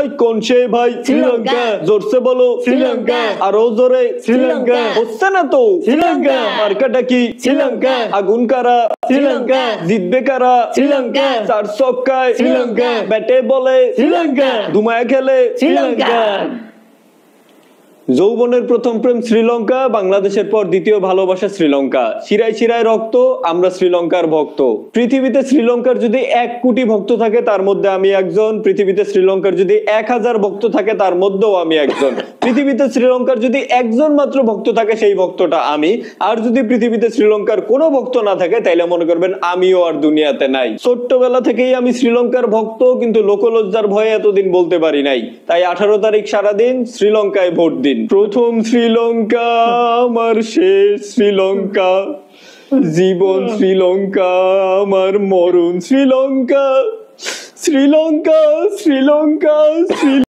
ভাই কোন সে ভাই? শ্রীলঙ্কা। জোরসে বলো শ্রীলঙ্কা। আরো জোরে শ্রীলঙ্কা। হচ্ছে না তো শ্রীলঙ্কা। মার্কাটা কি? শ্রীলঙ্কা। আগুন কারা? শ্রীলঙ্কা। জিতবে কারা? শ্রীলঙ্কা। চার ছক্কায় শ্রীলঙ্কা। ব্যাটে বলে শ্রীলঙ্কা। ধুমায় খেলে শ্রীলঙ্কা। যৌবনের প্রথম প্রেম শ্রীলঙ্কা, বাংলাদেশের পর দ্বিতীয় ভালোবাসা শ্রীলঙ্কা। শিরায় শিরায় রক্ত, আমরা শ্রীলঙ্কার ভক্ত। পৃথিবীতে শ্রীলঙ্কার যদি 1 কোটি ভক্ত থাকে তার মধ্যে আমি একজন। পৃথিবীতে শ্রীলঙ্কার যদি 1000 ভক্ত থাকে তার মধ্যেও আমি একজন। পৃথিবীতে শ্রীলঙ্কার যদি একজন মাত্র ভক্ত থাকে সেই ভক্তটা আমি। আর যদি পৃথিবীতে শ্রীলঙ্কার কোনো ভক্ত না থাকে তাইলে মনে করবেন আমিও আর দুনিয়াতে নাই। ছোট্টবেলা থেকেই আমি শ্রীলঙ্কার ভক্ত, কিন্তু লোকলজ্জার ভয়ে এতদিন বলতে পারি নাই। তাই 18 তারিখ সারাদিন শ্রীলঙ্কায় ভোট দিন। প্রথম শ্রীলঙ্কা আমার, শেষ শ্রীলঙ্কা, জীবন শ্রীলঙ্কা আমার, মরণ শ্রীলঙ্কা। শ্রীলঙ্কা শ্রীলঙ্কা শ্রীলঙ্কা।